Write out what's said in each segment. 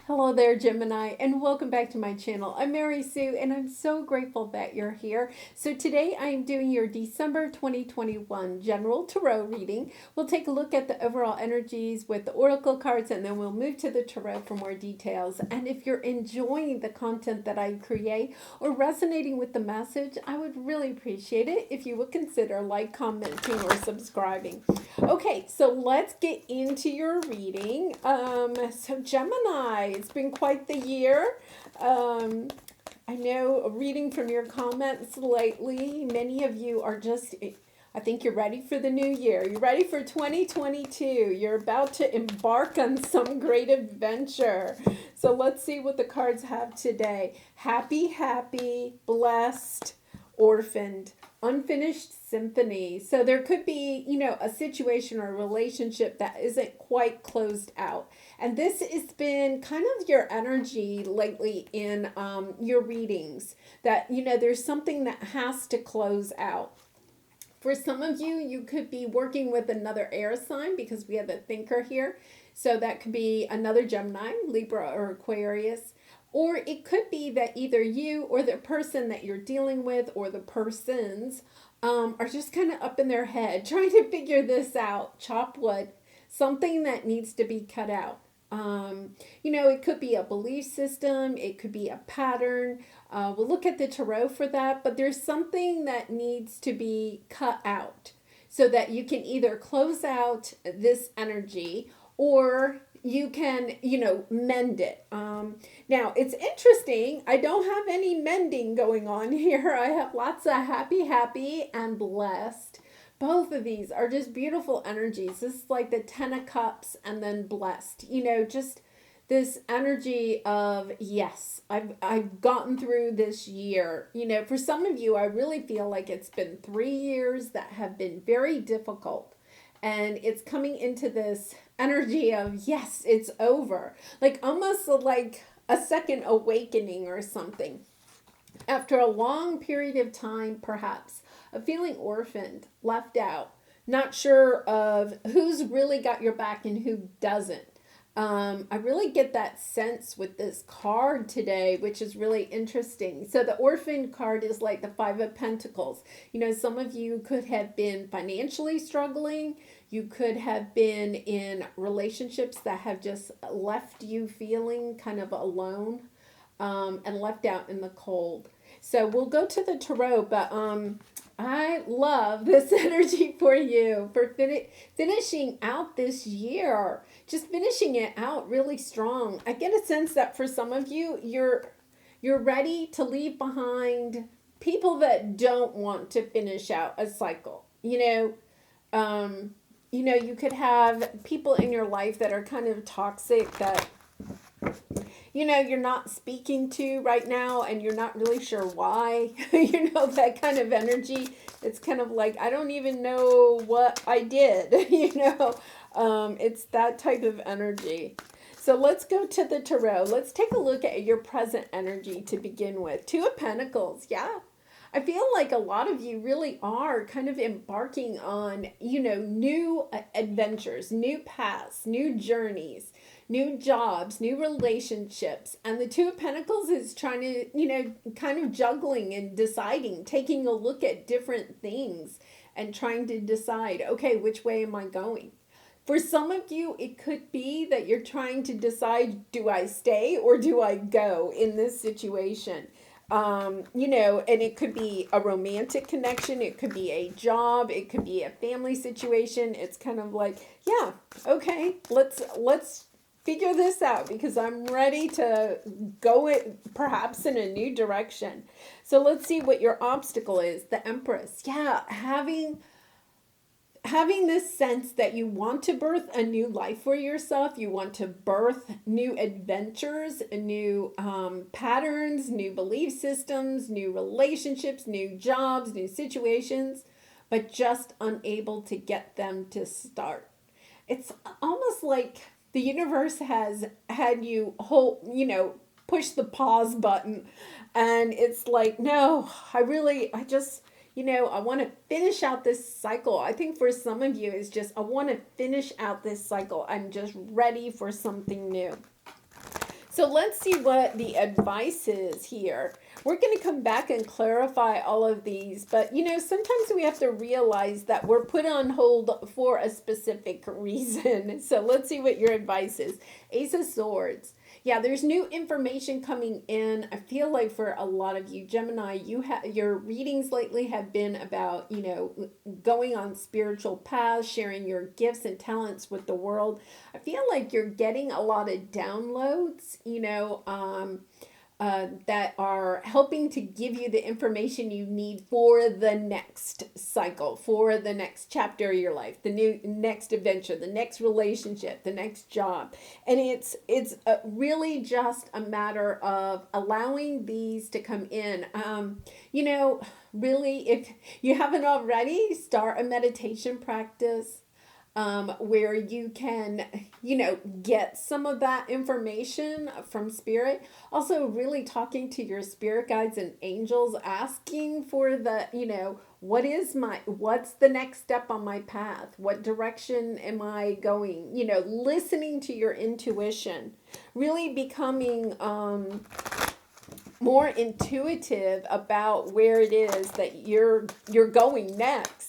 Hello there, Gemini, and welcome back to my channel. I'm Mary Sue, and I'm so grateful that you're here. So today I am doing your December 2021 General Tarot reading. We'll take a look at the overall energies with the Oracle cards, and then we'll move to the Tarot for more details. And if you're enjoying the content that I create or resonating with the message, I would really appreciate it if you would consider like, commenting, or subscribing. Okay, so let's get into your reading. So Gemini, it's been quite the year. I know reading from your comments lately, many of you are just, I think you're ready for the new year. You're ready for 2022. You're about to embark on some great adventure. So let's see what the cards have today. Happy, blessed, orphaned, unfinished symphony. So there could be, a situation or a relationship that isn't quite closed out. And this has been kind of your energy lately in your readings that, there's something that has to close out. For some of you, you could be working with another air sign because we have a thinker here. So that could be another Gemini, Libra, or Aquarius. Or it could be that either you or the person that you're dealing with or the persons are just kind of up in their head trying to figure this out. Chop wood, something that needs to be cut out. It could be a belief system, it could be a pattern. We'll look at the tarot for that, but there's something that needs to be cut out so that you can either close out this energy or you can, mend it. Now, it's interesting. I don't have any mending going on here. I have lots of happy, and blessed. Both of these are just beautiful energies. This is like the Ten of Cups and then blessed. Just this energy of, yes, I've gotten through this year. For some of you, I really feel like it's been 3 years that have been very difficult. And it's coming into this energy of, yes, it's over. Like almost like a second awakening or something. After a long period of time, perhaps, of feeling orphaned, left out, not sure of who's really got your back and who doesn't. I really get that sense with this card today, which is really interesting. So the orphan card is like the Five of Pentacles. Some of you could have been financially struggling. You could have been in relationships that have just left you feeling kind of alone and left out in the cold. So we'll go to the tarot, but I love this energy for you for finishing out this year, just finishing it out really strong. I get a sense that for some of you, you're ready to leave behind people that don't want to finish out a cycle. You could have people in your life that are kind of toxic that you're not speaking to right now and you're not really sure why. That kind of energy. It's kind of like, I don't even know what I did. It's that type of energy. So let's go to the tarot. Let's take a look at your present energy to begin with. Two of Pentacles. Yeah. I feel like a lot of you really are kind of embarking on, new adventures, new paths, new journeys, new jobs, new relationships. And the Two of Pentacles is trying to, kind of juggling and deciding, taking a look at different things and trying to decide, okay, which way am I going? For some of you, it could be that you're trying to decide, do I stay or do I go in this situation? And it could be a romantic connection. It could be a job. It could be a family situation. It's kind of like, yeah, okay, let's figure this out because I'm ready to go perhaps in a new direction. So let's see what your obstacle is. The Empress. Yeah, having this sense that you want to birth a new life for yourself, you want to birth new adventures, new patterns, new belief systems, new relationships, new jobs, new situations, but just unable to get them to start. It's almost like the universe has had you push the pause button, and it's like, no, I just I want to finish out this cycle. I think for some of you, it's just, I want to finish out this cycle. I'm just ready for something new. So let's see what the advice is here. We're going to come back and clarify all of these, but sometimes we have to realize that we're put on hold for a specific reason. So let's see what your advice is. Ace of Swords. Yeah, there's new information coming in. I feel like for a lot of you, Gemini, your readings lately have been about, going on spiritual paths, sharing your gifts and talents with the world. I feel like you're getting a lot of downloads, that are helping to give you the information you need for the next cycle, for the next chapter of your life, the next adventure, the next relationship, the next job. And it's really just a matter of allowing these to come in. Really, if you haven't already, start a meditation practice. Where you can, get some of that information from spirit. Also, really talking to your spirit guides and angels, asking for what's the next step on my path? What direction am I going? Listening to your intuition, really becoming, more intuitive about where it is that you're going next.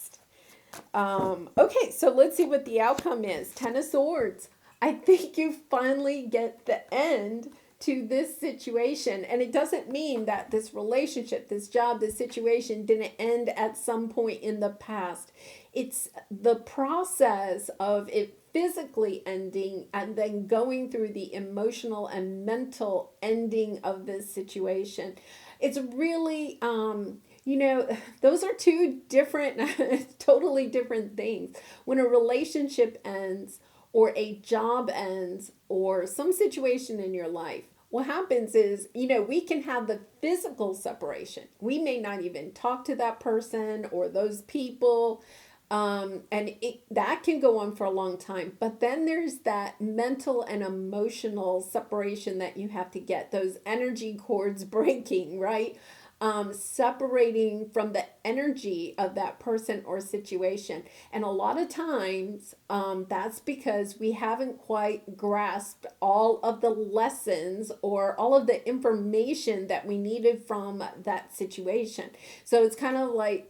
Okay, so let's see what the outcome is. Ten of Swords. I think you finally get the end to this situation. And it doesn't mean that this relationship, this job, this situation didn't end at some point in the past. It's the process of it physically ending and then going through the emotional and mental ending of this situation. It's really, those are two different, totally different things. When a relationship ends, or a job ends, or some situation in your life, what happens is, we can have the physical separation. We may not even talk to that person or those people. That can go on for a long time. But then there's that mental and emotional separation that you have to get, those energy cords breaking, right? Separating from the energy of that person or situation. And a lot of times, that's because we haven't quite grasped all of the lessons or all of the information that we needed from that situation. So it's kind of like,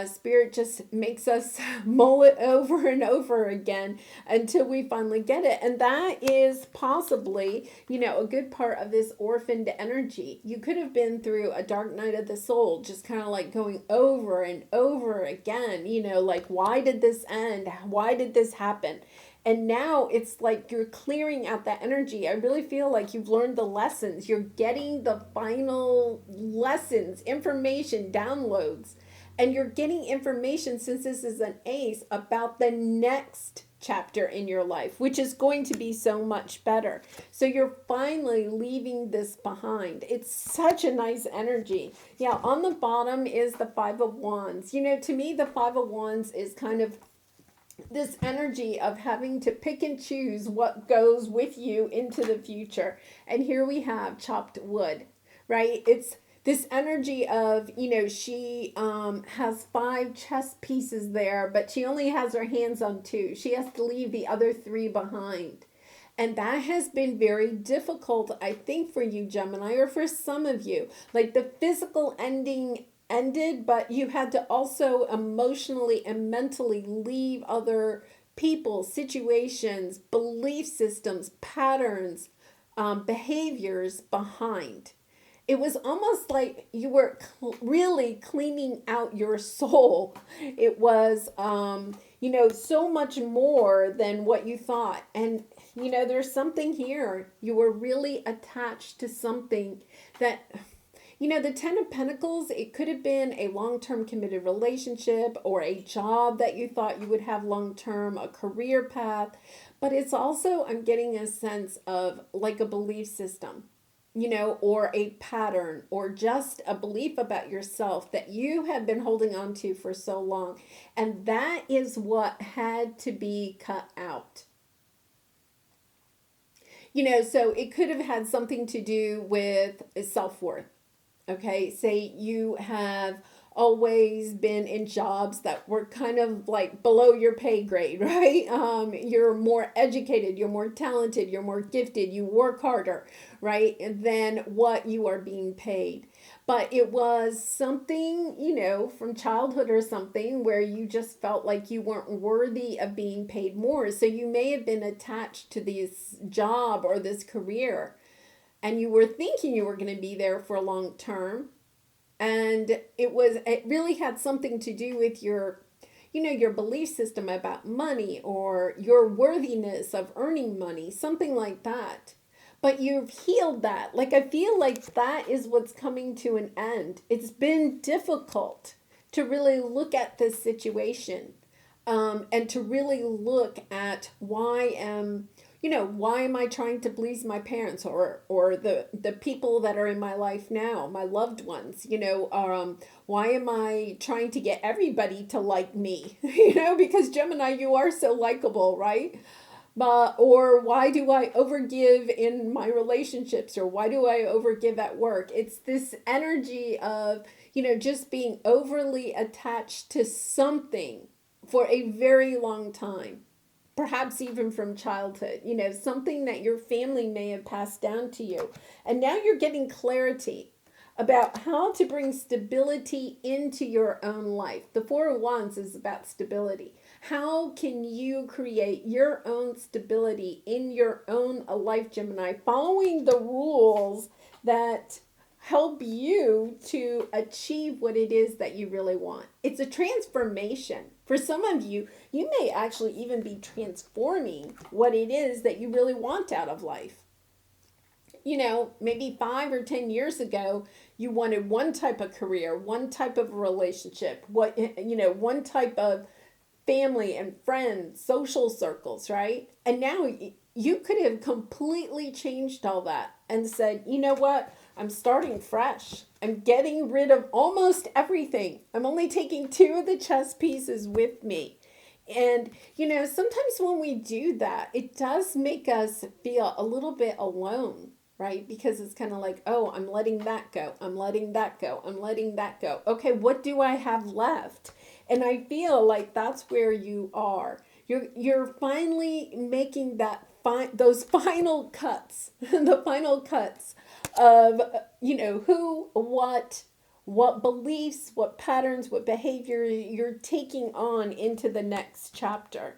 spirit just makes us mull it over and over again until we finally get it. And that is possibly, a good part of this orphaned energy. You could have been through a dark night of the soul, just kind of like going over and over again, like, why did this end? Why did this happen? And now it's like you're clearing out that energy. I really feel like you've learned the lessons. You're getting the final lessons, information, downloads. And you're getting information, since this is an ace, about the next chapter in your life, which is going to be so much better. So you're finally leaving this behind. It's such a nice energy. Yeah, on the bottom is the Five of Wands. To me, the Five of Wands is kind of this energy of having to pick and choose what goes with you into the future. And here we have chopped wood, right? It's this energy of, she has 5 chess pieces there, but she only has her hands on 2. She has to leave the other 3 behind. And that has been very difficult, I think, for you, Gemini, or for some of you. Like, the physical ending ended, but you had to also emotionally and mentally leave other people, situations, belief systems, patterns, behaviors behind. It was almost like you were really cleaning out your soul. It was, so much more than what you thought. And, there's something here. You were really attached to something that, the Ten of Pentacles, it could have been a long-term committed relationship or a job that you thought you would have long-term, a career path. But it's also, I'm getting a sense of like a belief system, or a pattern, or just a belief about yourself that you have been holding on to for so long. And that is what had to be cut out. So it could have had something to do with self-worth. Okay, say you have always been in jobs that were kind of like below your pay grade, right? You're more educated, you're more talented, you're more gifted, you work harder, right? Than what you are being paid. But it was something, from childhood or something where you just felt like you weren't worthy of being paid more. So you may have been attached to this job or this career, and you were thinking you were going to be there for a long term. And it really had something to do with your belief system about money or your worthiness of earning money, something like that. But you've healed that. Like, I feel like that is what's coming to an end. It's been difficult to really look at this situation, and to really look at why am I trying to please my parents, or the people that are in my life now, my loved ones, why am I trying to get everybody to like me? Because Gemini, you are so likable, right? Or why do I overgive in my relationships, or why do I overgive at work? It's this energy of, just being overly attached to something for a very long time, perhaps even from childhood, something that your family may have passed down to you. And now you're getting clarity about how to bring stability into your own life. The Four of Wands is about stability. How can you create your own stability in your own life, Gemini, following the rules that help you to achieve what it is that you really want? It's a transformation. For some of you, you may actually even be transforming what it is that you really want out of life. Maybe 5 or 10 years ago, you wanted one type of career, one type of relationship, one type of family and friends, social circles, right? And now you could have completely changed all that and said, you know what? I'm starting fresh. I'm getting rid of almost everything. I'm only taking 2 of the chess pieces with me. And, sometimes when we do that, it does make us feel a little bit alone, right? Because it's kind of like, oh, I'm letting that go. I'm letting that go. I'm letting that go. Okay, what do I have left? And I feel like that's where you are. You're finally making those final cuts, the final cuts of, who, what beliefs, what patterns, what behavior you're taking on into the next chapter.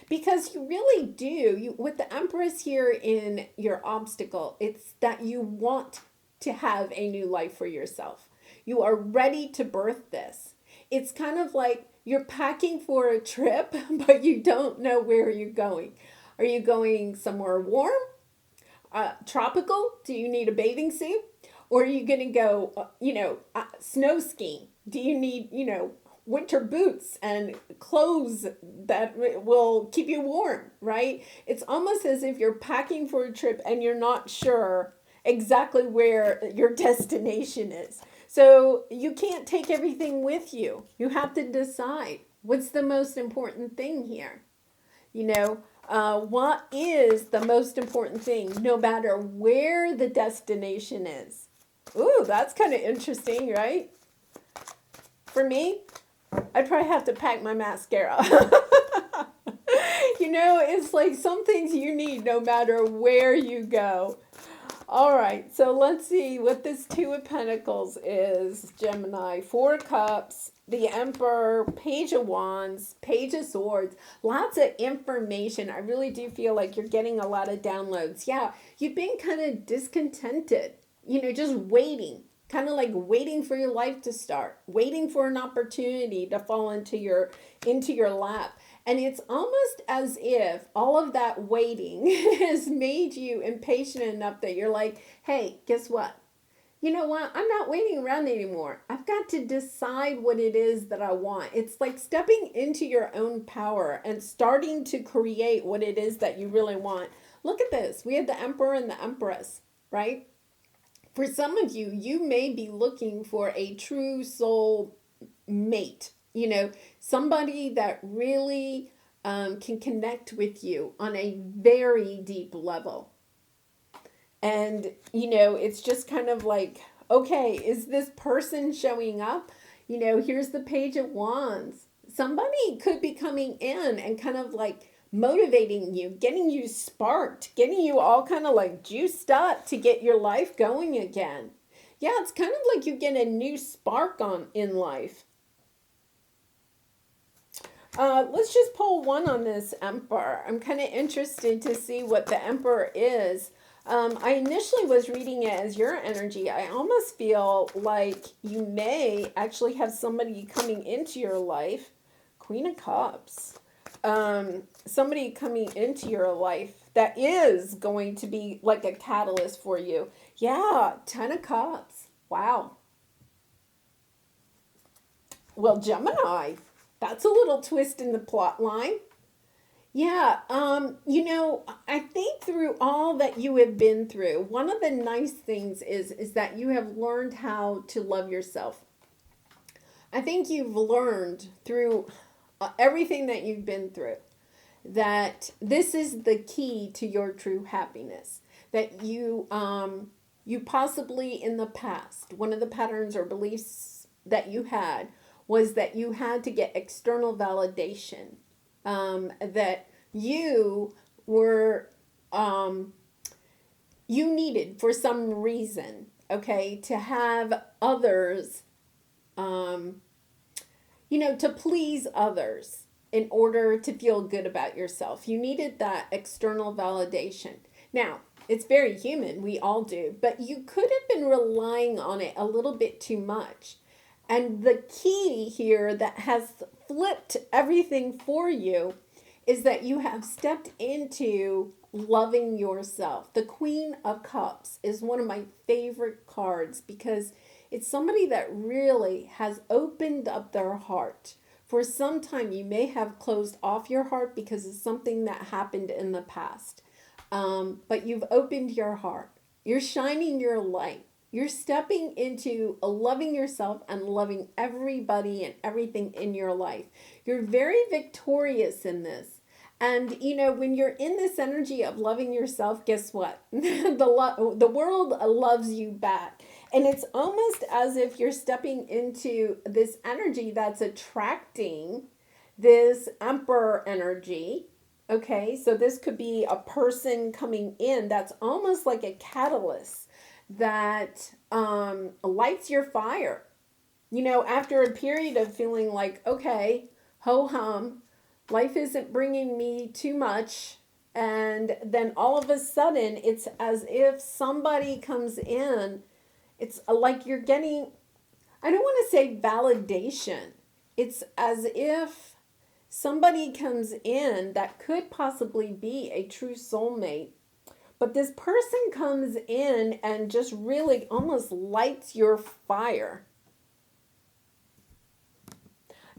Because you really do. With the Empress here in your obstacle, it's that you want to have a new life for yourself. You are ready to birth this. It's kind of like you're packing for a trip, but you don't know where you're going. Are you going somewhere warm? Tropical? Do you need a bathing suit? Or are you going to go, snow skiing? Do you need, winter boots and clothes that will keep you warm, right? It's almost as if you're packing for a trip and you're not sure exactly where your destination is. So you can't take everything with you. You have to decide what's the most important thing here. What is the most important thing, no matter where the destination is? Ooh, that's kind of interesting, right? For me, I'd probably have to pack my mascara. It's like some things you need no matter where you go. All right, so let's see what this Two of Pentacles is, Gemini. 4 of Cups, the Emperor, Page of Wands, Page of Swords. Lots of information. I really do feel like you're getting a lot of downloads. Yeah, you've been kind of discontented, just waiting. Kind of like waiting for your life to start, waiting for an opportunity to fall into your lap. And it's almost as if all of that waiting has made you impatient enough that you're like, hey, guess what? You know what? I'm not waiting around anymore. I've got to decide what it is that I want. It's like stepping into your own power and starting to create what it is that you really want. Look at this. We have the Emperor and the Empress, right? For some of you, you may be looking for a true soul mate, somebody that really can connect with you on a very deep level. And, it's just kind of like, okay, is this person showing up? You know, here's the Page of Wands. Somebody could be coming in and kind of like motivating you, getting you sparked, getting you all kind of like juiced up to get your life going again. Yeah, it's kind of like you get a new spark on in life. Let's just pull one on this Emperor. I'm kind of interested to see what the Emperor is. I initially was reading it as your energy. I almost feel like you may actually have somebody coming into your life. Queen of Cups. Somebody coming into your life that is going to be like a catalyst for you. Yeah, Ten of Cups. Wow. Well, Gemini. That's a little twist in the plot line. Yeah, you know, I think through all that you have been through, one of the nice things is that you have learned how to love yourself. I think you've learned through everything that you've been through that this is the key to your true happiness. That you possibly in the past, one of the patterns or beliefs that you had was that you had to get external validation, that you were, you needed for some reason, okay, to have others, you know, to please others in order to feel good about yourself. You needed that external validation. Now, it's very human, we all do, but you could have been relying on it a little bit too much. And the key here that has flipped everything for you is that you have stepped into loving yourself. The Queen of Cups is one of my favorite cards because it's somebody that really has opened up their heart. For some time, you may have closed off your heart because of something that happened in the past. But you've opened your heart. You're shining your light. You're stepping into loving yourself and loving everybody and everything in your life. You're very victorious in this. And, you know, when you're in this energy of loving yourself, guess what? The world loves you back. And it's almost as if you're stepping into this energy that's attracting this Emperor energy. Okay, so this could be a person coming in that's almost like a catalyst that lights your fire. You know, after a period of feeling like, okay, ho-hum, life isn't bringing me too much. And then all of a sudden, it's as if somebody comes in. It's like you're getting, I don't want to say validation. It's as if somebody comes in that could possibly be a true soulmate. But this person comes in and just really almost lights your fire.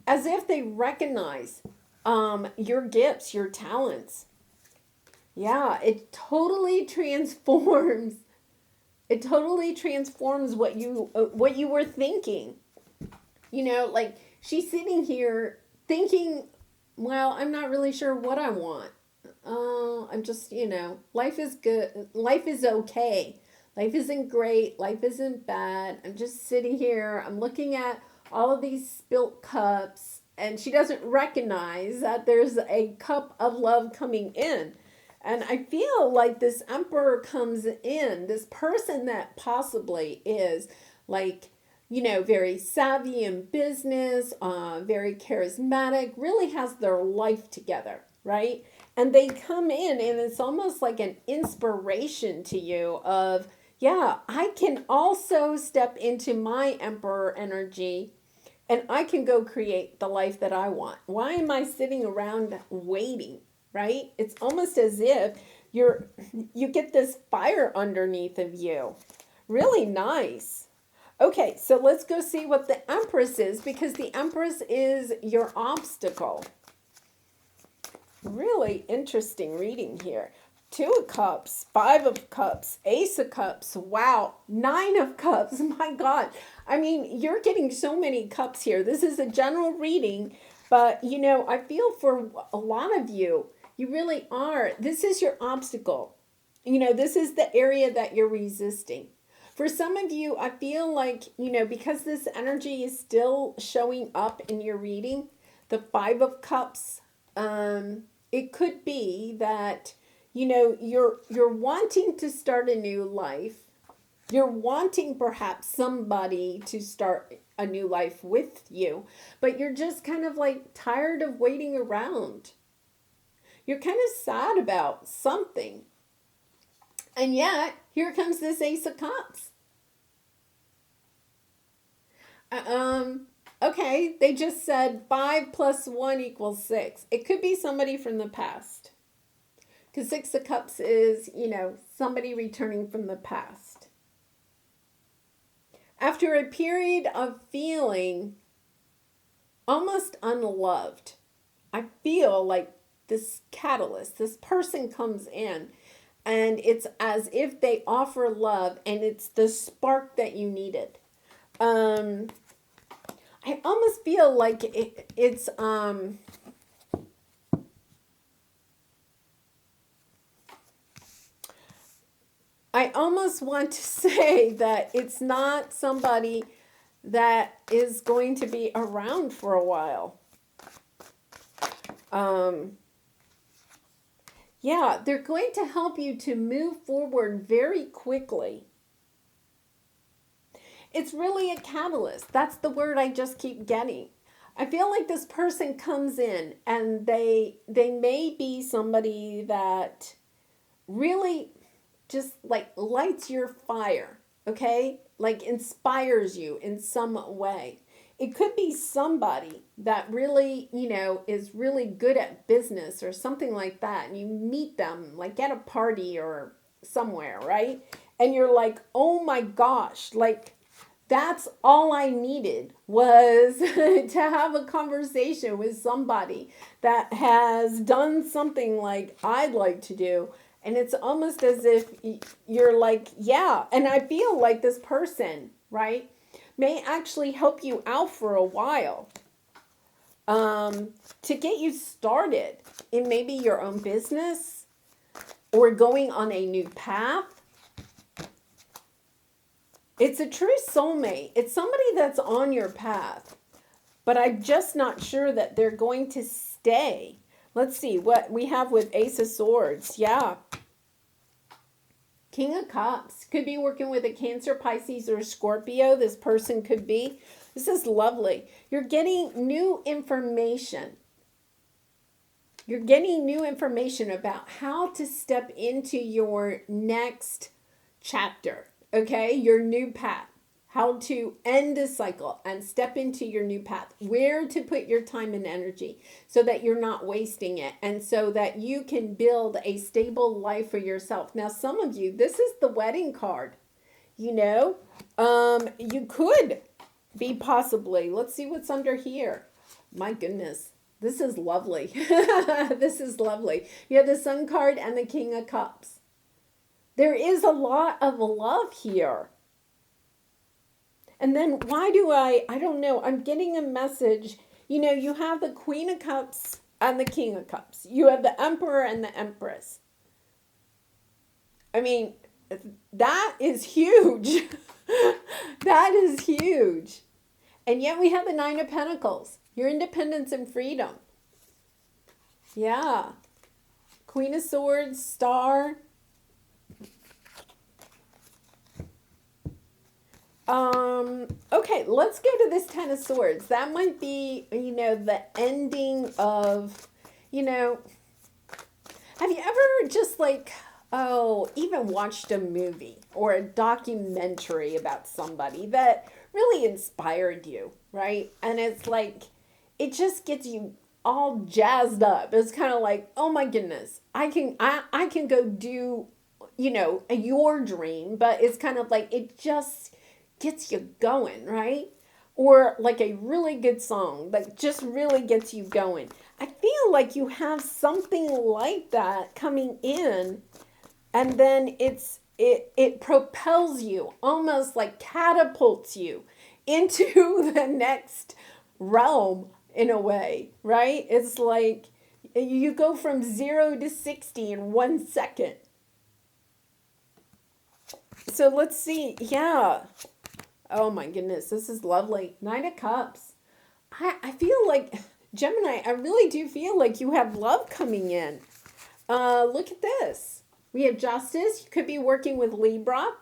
As if they recognize your gifts, your talents. Yeah, it totally transforms. It totally transforms what you were thinking. You know, like she's sitting here thinking, well, I'm not really sure what I want. I'm just, you know, life is good. Life is okay. Life isn't great. Life isn't bad. I'm just sitting here. I'm looking at all of these spilt cups. And she doesn't recognize that there's a cup of love coming in. And I feel like this Emperor comes in, this person that possibly is like, you know, very savvy in business, very charismatic, really has their life together, right? And they come in and it's almost like an inspiration to you of, yeah, I can also step into my Emperor energy and I can go create the life that I want. Why am I sitting around waiting, right? It's almost as if you get this fire underneath of you. Really nice. Okay, so let's go see what the Empress is, because the Empress is your obstacle. Really interesting reading here. 2 of Cups, 5 of Cups, Ace of Cups, wow, 9 of Cups, my God. I mean, you're getting so many cups here. This is a general reading, but, you know, I feel for a lot of you, you really are. This is your obstacle. You know, this is the area that you're resisting. For some of you, I feel like, because this energy is still showing up in your reading, the Five of Cups, it could be that, you're wanting to start a new life. You're wanting perhaps somebody to start a new life with you, but you're just kind of like tired of waiting around. You're kind of sad about something. And yet, here comes this Ace of Cups. Okay, they just said 5 plus 1 equals 6. It could be somebody from the past. Because 6 of Cups is, somebody returning from the past. After a period of feeling almost unloved, I feel like this catalyst, this person comes in, and it's as if they offer love, and it's the spark that you needed. I almost feel like it's I almost want to say that it's not somebody that is going to be around for a while. Yeah, they're going to help you to move forward very quickly. It's really a catalyst. That's the word I just keep getting. I feel like this person comes in and they may be somebody that really just like lights your fire, okay? Like inspires you in some way. It could be somebody that really, is really good at business or something like that. And you meet them like at a party or somewhere, right? And you're like, oh my gosh, like that's all I needed was to have a conversation with somebody that has done something like I'd like to do. And it's almost as if you're like, yeah. And I feel like this person, right, may actually help you out for a while to get you started in maybe your own business or going on a new path. It's a true soulmate. It's somebody that's on your path, but I'm just not sure that they're going to stay. Let's see what we have with Ace of Swords. Yeah. King of Cups. Could be working with a Cancer, Pisces, or Scorpio. This person could be. This is lovely. You're getting new information. You're getting new information about how to step into your next chapter. Okay? Your new path. How to end a cycle and step into your new path. Where to put your time and energy so that you're not wasting it and so that you can build a stable life for yourself. Now, some of you, this is the wedding card. You could be possibly, let's see what's under here. My goodness, this is lovely. This is lovely. You have the Sun card and the King of Cups. There is a lot of love here. And then why do I don't know, I'm getting a message. You have the Queen of Cups and the King of Cups. You have the Emperor and the Empress. I mean, that is huge. That is huge. And yet we have the Nine of Pentacles. Your independence and freedom. Yeah. Queen of Swords, Star. Okay, let's go to this Ten of Swords. That might be, the ending of, have you ever just even watched a movie or a documentary about somebody that really inspired you, right? And it's like, it just gets you all jazzed up. It's kind of like, oh my goodness, I can go do, your dream, but it's kind of like, it just gets you going, right? Or like a really good song that just really gets you going. I feel like you have something like that coming in, and then it propels you, almost like catapults you into the next realm in a way, right? It's like you go from 0 to 60 in 1 second. So let's see. Yeah. Oh my goodness, this is lovely. Knight of Cups. I feel like, Gemini, I really do feel like you have love coming in. Look at this. We have Justice. You could be working with Libra.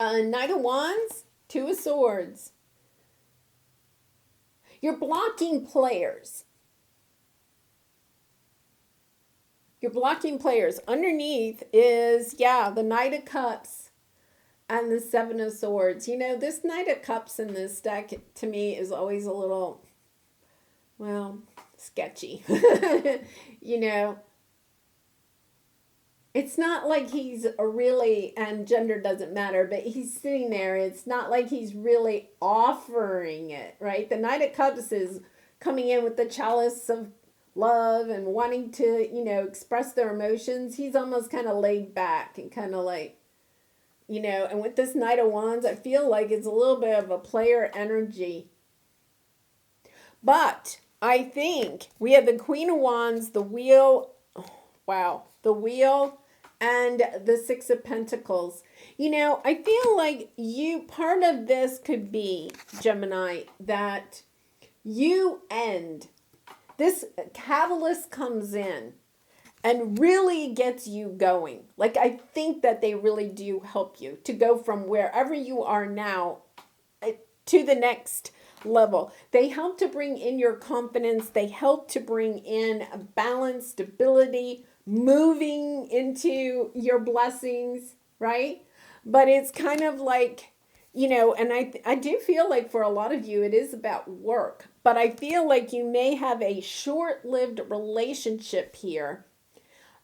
Knight of Wands, Two of Swords. You're blocking players. You're blocking players. Underneath is, yeah, the Knight of Cups and the Seven of Swords. You know, this Knight of Cups in this deck, to me, is always a little, well, sketchy. You know, it's not like he's a really, and gender doesn't matter, but he's sitting there. It's not like he's really offering it, right? The Knight of Cups is coming in with the chalice of love and wanting to, you know, express their emotions. He's almost kind of laid back and kind of like, you know, and with this Knight of Wands, I feel like it's a little bit of a player energy. But I think we have the Queen of Wands, the Wheel, wow, the Wheel, and the Six of Pentacles. You know, I feel like part of this could be, Gemini, that you end, this catalyst comes in and really gets you going. Like, I think that they really do help you to go from wherever you are now to the next level. They help to bring in your confidence. They help to bring in a balance, stability, moving into your blessings, right? But it's kind of like, you know, and I do feel like for a lot of you, it is about work. But I feel like you may have a short-lived relationship here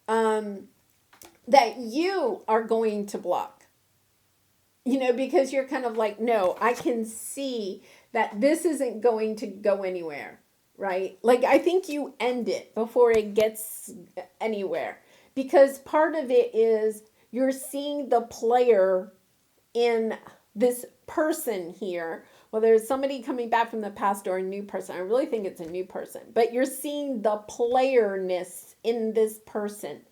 that you are going to block. You know, because you're kind of like, no, I can see that this isn't going to go anywhere, right? Like, I think you end it before it gets anywhere. Because part of it is you're seeing the player in this person here, whether it's somebody coming back from the past or a new person. I really think it's a new person. But you're seeing the playerness in this person.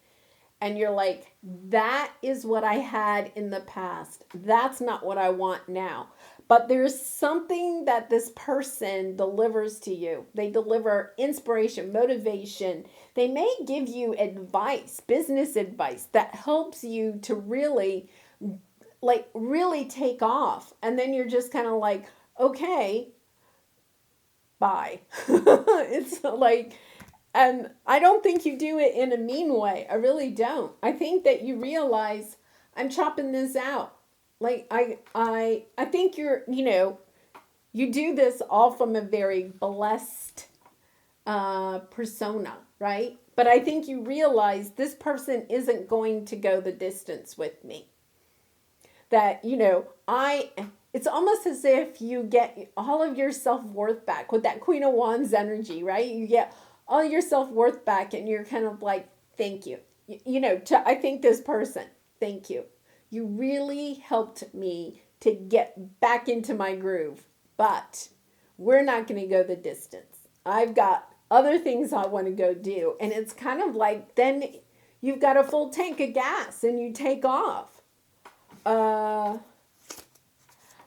And you're like, that is what I had in the past. That's not what I want now. But there's something that this person delivers to you. They deliver inspiration, motivation. They may give you advice, business advice that helps you to really, like, really take off. And then you're just kind of like, okay, bye. It's like, and I don't think you do it in a mean way. I really don't. I think that you realize, I'm chopping this out. Like, I think you're, you know, you do this all from a very blessed persona, right? But I think you realize this person isn't going to go the distance with me. That, you know, it's almost as if you get all of your self-worth back with that Queen of Wands energy, right? You get all your self-worth back and you're kind of like, thank you. You know, I think this person, thank you. You really helped me to get back into my groove, but we're not going to go the distance. I've got other things I want to go do. And it's kind of like, then you've got a full tank of gas and you take off.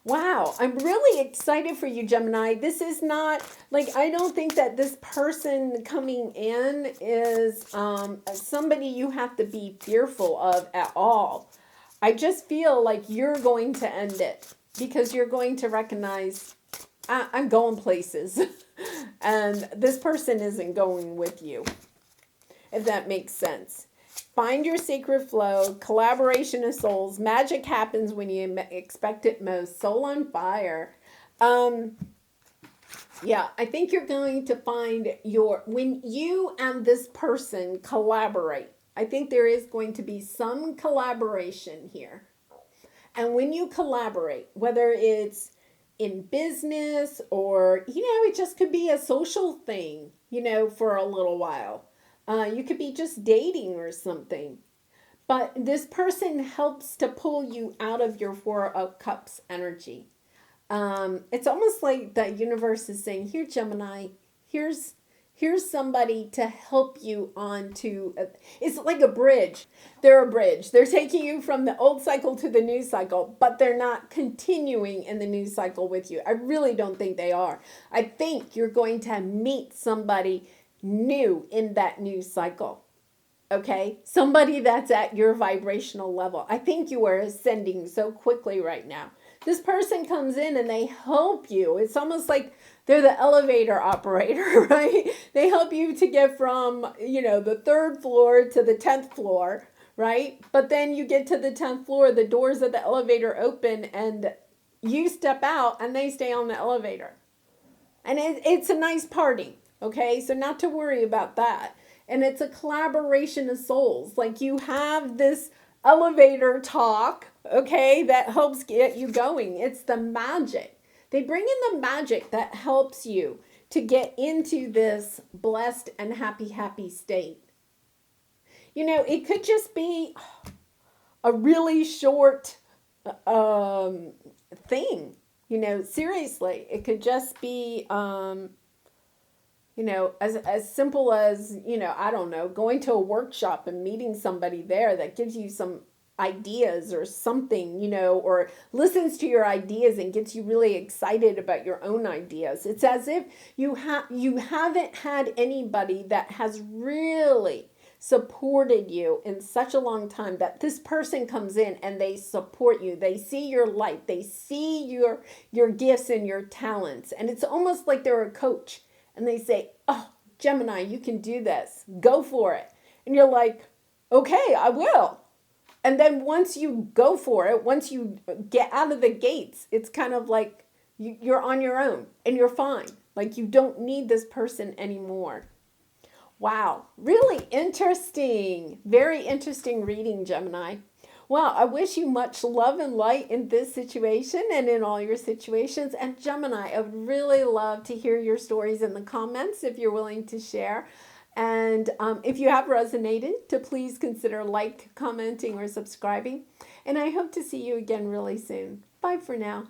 Wow, I'm really excited for you, Gemini. This is not, like, I don't think that this person coming in is somebody you have to be fearful of at all. I just feel like you're going to end it because you're going to recognize, I'm going places. And this person isn't going with you, if that makes sense. Find your sacred flow, collaboration of souls. Magic happens when you expect it most. Soul on fire. Yeah, I think you're going to find when you and this person collaborate, I think there is going to be some collaboration here. And when you collaborate, whether it's in business or, you know, it just could be a social thing, you know, for a little while. You could be just dating or something. But this person helps to pull you out of your Four of Cups energy. It's almost like the universe is saying, here, Gemini, here's Here's somebody to help you onto, it's like a bridge. They're a bridge. They're taking you from the old cycle to the new cycle, but they're not continuing in the new cycle with you. I really don't think they are. I think you're going to meet somebody new in that new cycle. Okay? Somebody that's at your vibrational level. I think you are ascending so quickly right now. This person comes in and they help you. It's almost like they're the elevator operator, right? They help you to get from, the 3rd floor to the 10th floor, right? But then you get to the 10th floor, the doors of the elevator open and you step out and they stay on the elevator. And it's a nice party, okay? So not to worry about that. And it's a collaboration of souls. Like you have this elevator talk, okay, that helps get you going. It's the magic. They bring in the magic that helps you to get into this blessed and happy state. It could just be a really short thing. Seriously, it could just be as simple as, I don't know, going to a workshop and meeting somebody there that gives you some ideas or something, or listens to your ideas and gets you really excited about your own ideas. It's as if you haven't had anybody that has really supported you in such a long time, that this person comes in and they support you. They see your light. They see your gifts and your talents. And it's almost like they're a coach. And they say, "Oh, Gemini, you can do this. Go for it." And you're like, "Okay, I will." And then once you go for it, once you get out of the gates, it's kind of like you're on your own and you're fine. Like you don't need this person anymore. Wow, really interesting. Very interesting reading, Gemini. Well, I wish you much love and light in this situation and in all your situations. And Gemini, I would really love to hear your stories in the comments if you're willing to share. And if you have resonated, to please consider commenting, or subscribing. And I hope to see you again really soon. Bye for now.